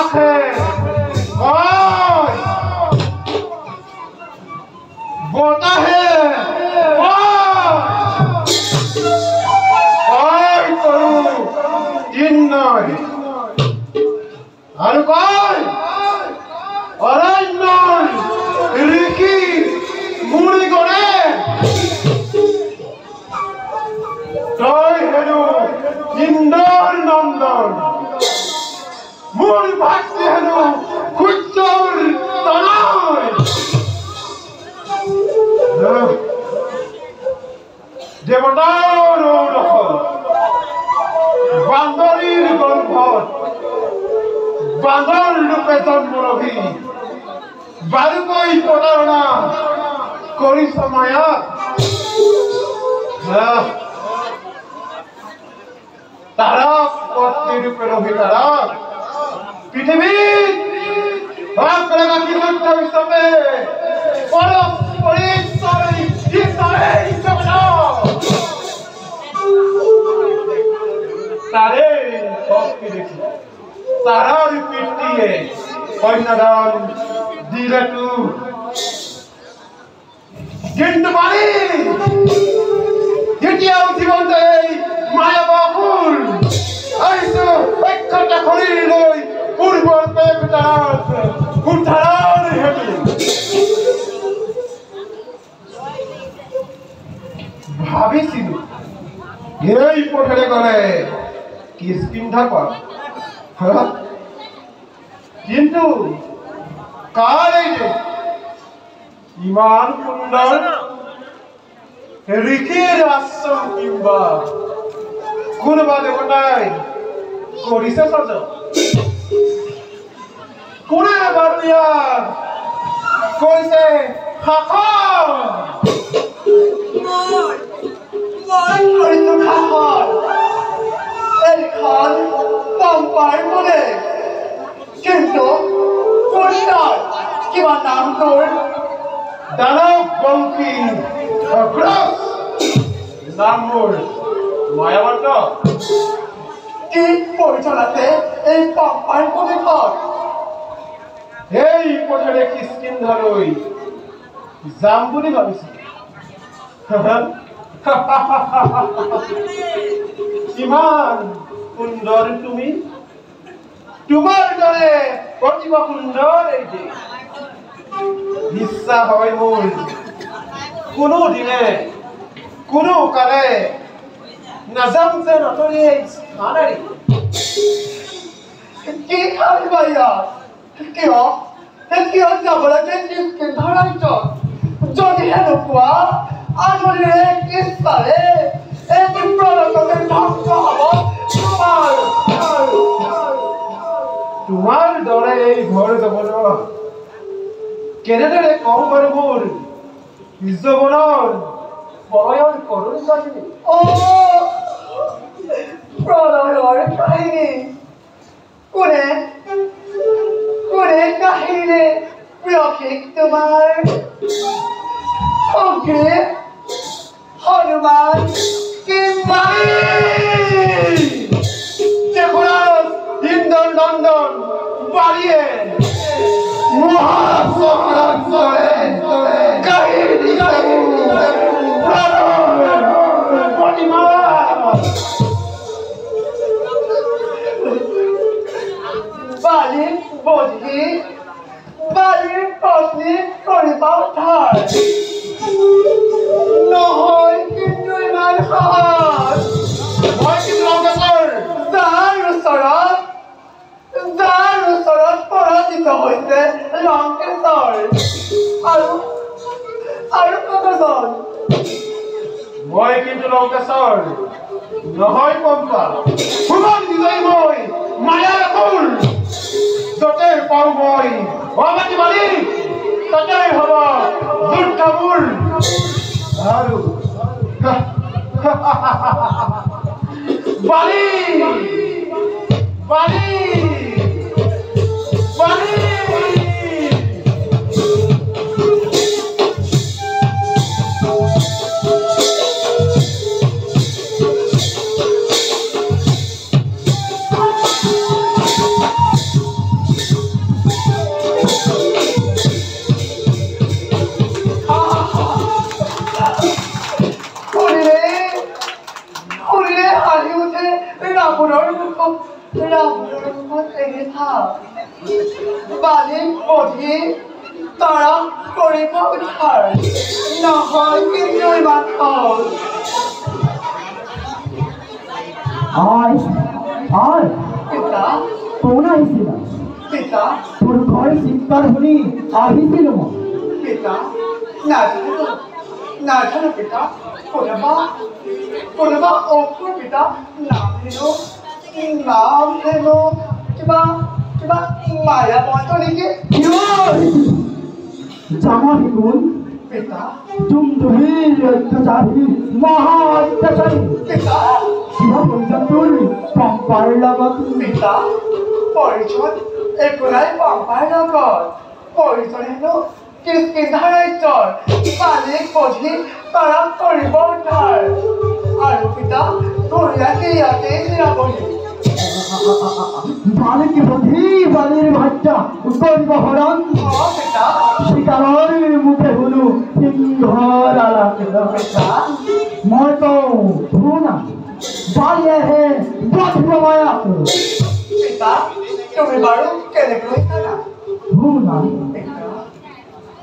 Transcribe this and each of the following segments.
আকাশে বতাহে কৰু নয় আৰু কয় অৰণ্য ঋষি মুনি গণে তই হেনো ইন্দ্ৰৰ নন্দন মোৰ ভাতৃ হেনো সূৰ্যৰ তনয় দেৱতাৰ ঔৰসত বান্দৰীৰ গৰ্ভত বান্দৰ ৰূপে জন্ম লভি বাৰুকৈ প্ৰতাৰণা কৰিছ মায়া তাৰাক পত্নী ৰূপে লভি তাৰাক পৃথিৱীত হিচাপে তারে তারার পিঠিয়ে কন্যাদান দিলে তু কিন্তু পারি দ্বিতীয় জীবন্ত এই মায়া বাকুল একটা খড়ি লই পূর্বর পেটাত উদ্ধার হেতু ভাবিছিল এই পথেৰে গলে কিষ্কিন্ধা পাম কিন্তু কাৰ এই ইমান সুন্দৰ ঋষিৰ আশ্ৰম কিম্বা কোনোবা দেৱতাই কৰিছে সজ কোনে বাৰু ইয়াত কৈছে শাসন কিন্তু কিবা নাম তোৰ দানৱ বংশী নাম মোৰ মায়াবন্ত কি পৰিচয় আছে এই পাম্পাৰ প্ৰদেশত এই পথেৰে কিষ্কিন্ধালৈ যাম বুলি ভাবিছো ইমান সুন্দৰ তুমি তোমাৰ দৰে প্ৰতিভা সুন্দৰ এই যে ইচ্ছা হয় মোৰ কোনো দিনে কোনো কালে নাযাম যে নতৰি স্থান এৰি কি খালিবা ইয়াত কিয় যাব লাগে কিষ্কিন্ধাৰ ৰাজ্যত যদিহে নোপোৱা আজৰিৰে কিস্তাৰে এটি প্ৰলকতে ধ্বংস হ'ব তোমাৰ দৰে এই ঘৰ জীৱনৰ কেনেদৰে কম বাৰু মোৰ জীৱনৰ প্ৰলয়ৰ কৰোঁ কাহিনী প্ৰলয়ৰ কাহিনী কোনে কাহিনী প্ৰিয়সিক তোমাৰ সংগীত হনুমান কিংবা ইন্দ্ৰৰ নন্দন বালিয়ে বালিৰ বধি বালিৰ পত্নী কৰিবা উদ্ধাৰ নহয় কিন্তু ইমান সহজ মই কিন্তু লংকেশ্বৰ যাৰ ওচৰত পৰাজিত হৈছে লংকেশ্বৰ আৰু কতজন মই কিন্তু লংকেশ্বৰ নহয় পম্পা সুমন বিজয়ী মই মায়াৰ ফুল য'তে পাওঁ মই অমাতি মালিক তাতে হ'ব যুদ্ধ মোৰ আৰু বালি বালি বধি তাৰা কৰিব উদ্ধাৰ নহয় কিন্তু ইমান সহজ পিতা কোন আহিছিল পিতা তোৰ ঘৰে চিৎকাৰ শুনি আহিছিল মই পিতা নাজানো পিতা কোনোবা অসুৰ পিতা নাম হেনো কিবা মায়া বন্ধ নেকি জামা হিগুন পিতা তুমদুহির অত্যাচারী মহা অত্যাচারী পিতা শিবা পঞ্চাতুর পম্পার লগত পিতা পৰিচয় একো নাই পম্পাৰ লগত পৰিচয় হেনো কিষ্কিন্ধা ৰাজ্যৰ মালিক বধি তাৰা কৰিব উদ্ধাৰ আৰু পিতা ধুনীয়াকে ইয়াতে জিৰাবহি বালিকে বধি বালির ভাজ্যা করিব হরণ পিতা শিকারর মুখে শুনো সিংহর পিতা মই তো শুনা বালিয়ে হে বধিব মায়া পিতা তুমি বাৰু কেনেকৈ জানা শুনা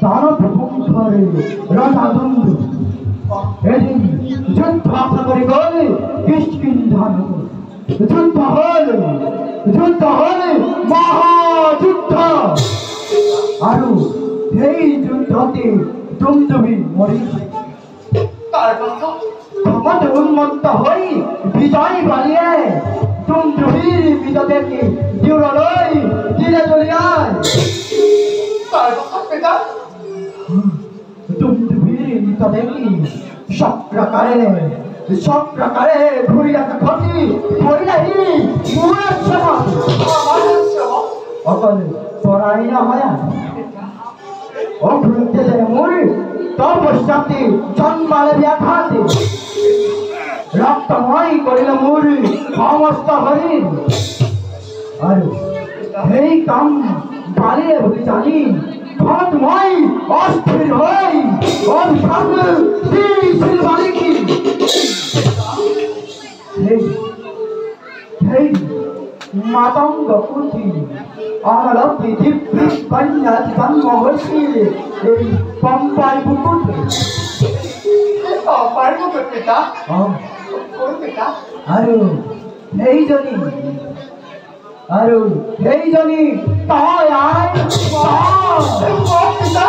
দানৱ সংসাৰে ৰজা বন্ধু এদিন যুদ্ধ আশা কৰি গ'ল কিষ্কিন্ধা নগৰ যুদ্ধ হল মহাযুদ্ধ আৰু সেই যুদ্ধতে দুমদুমি মৰি ক্ষমতা উন্মত্ত হৈ বিজয় বালিয়ে দুমদুমিৰ মৃতদেহকে জিউৰলৈ দিলে দলিয়াই দুমদুমিৰ মৃতদেহকে সব প্রকারে ঘুরিয়াতে ঘটি হইলাহি মুরার সমাজ অকল পড়াই না হয় ও ঘুরতে যায় মুড়ি তোর পশ্চাতে জন্মালে ব্যাঘাতে রক্তময় করিল মুড়ি সমস্ত হরিণ আর এই কাম বালিয়ে বলি জানি ঘটময় অস্থির হই অভিশাপ দিয়েছিল বালিকি Hey, matang gaputi, ana pidipri kanya jannah hoisi, ei pampai bukuti. Pampai bukut pita? Kono pita? Aru, hey jani, toy ai, pita, pita.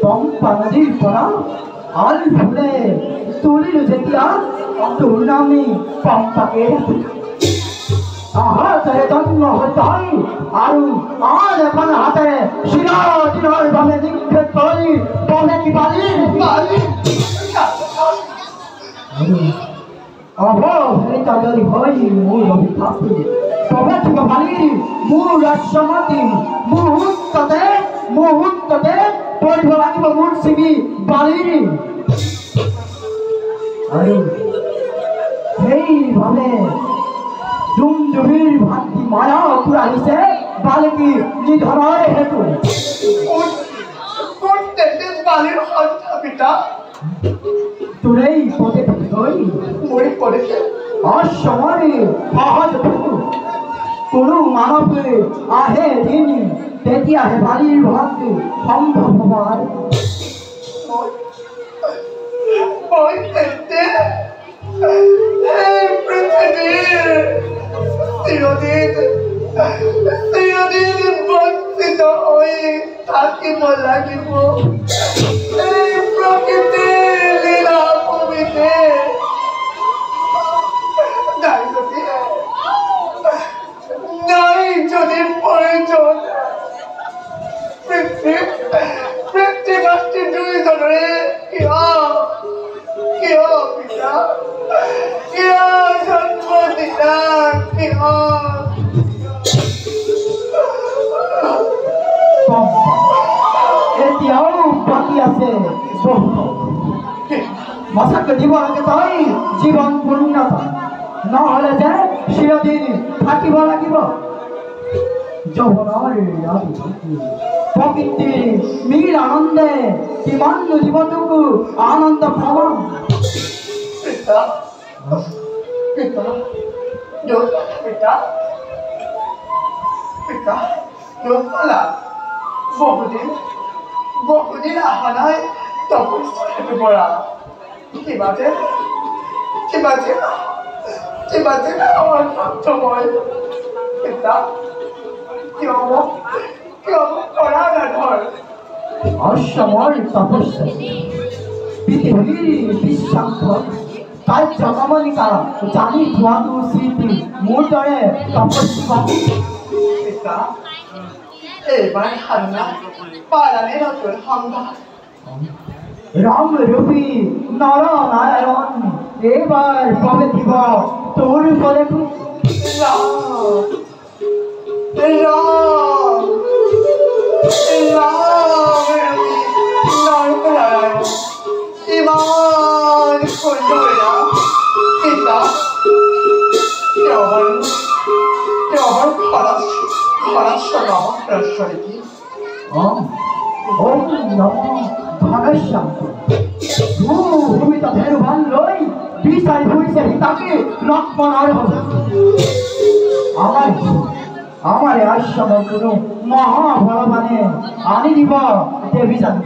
পম্পানদীর পরা আল ফুলে তুলিল যেতিয়া তোর নামে পম্পাকে হাতেৰে জন্ম হৈ আৰু আন এখন হাতেৰে চিৰদিনৰ বাবে নিক্ষেপ কৰি বনে কি বালিৰ অৱহেলিত যদি হৈ মোৰ অভিশাপটো তবে থিব বালিৰ মোৰ ৰাজ্যমতী মুহূৰ্ততে পঢ়িব লাগিব মোৰ চিবি বালিৰ আৰু সেইভাৱে দুমদুমিৰ ভাতৃ মায়া অসুৰ আহিছে বালিকী নিধনৰে হেতু বালিৰ সন্ধ্যা পিতা তোৰেই পদে গৈ মৰি পৰিছে অসমৰে সহজ ভূ কোনো মানৱে আহে দিন তেতিয়াহে বালিৰ ভাতৃ সম্ভৱ হোৱাৰ মই তেন্তে এই পৃথিৱীৰ চিৰদিন বঞ্চিত হৈ থাকিব লাগিব এই প্ৰকৃতিৰ লীলা ভূমিতে নাই যদি প্ৰয়োজন পিতৃ মাতৃ দুইজনৰে কিয় পিতা কিয় জন্ম দিলা কিয় এতিয়াও বাকী আছে সঁচাকৈ দিব লাগে তই জীৱন পূৰ্ণতা নহ'লে যে চিৰদিন থাকিব লাগিব যৌবনৰ আদি প্ৰকৃতি মিল আনন্দে কিমান জীৱটোকো আনন্দ ভ্ৰমণ পিতা পিতা পিতা পিতা দেউতালা বহুদিন অহা নাই তপস্যাৰ পৰা কিবাতে মই পিতা কিয় কৰা নাধৰ অসমৰ তপস্যা পৃথিৱীৰ বিশ্বাস কাৰ্যকমনিকা জানি থোৱাটো উচিত মোৰ দৰে তপস্যা পিতা এইবাৰ সাধনা পালানে নতুন সংবাদ ৰাম ৰূপী নৰ নাৰায়ণ এইবাৰ প্ৰৱেশিব তোৰ উপদেশো ইমান সুন্দৰ পিতা তেওঁৰ খৰচ নেকি ওম নমঃ ধনশ্যাম ভূমিত ধেনুভান লৈ বিচাৰি ফুৰিছে সীতাকে লক্ষ্মণৰ আমাৰ আশ্ৰমৰ কোনো মহাভগৱানে আনি দিব দেৱী জানি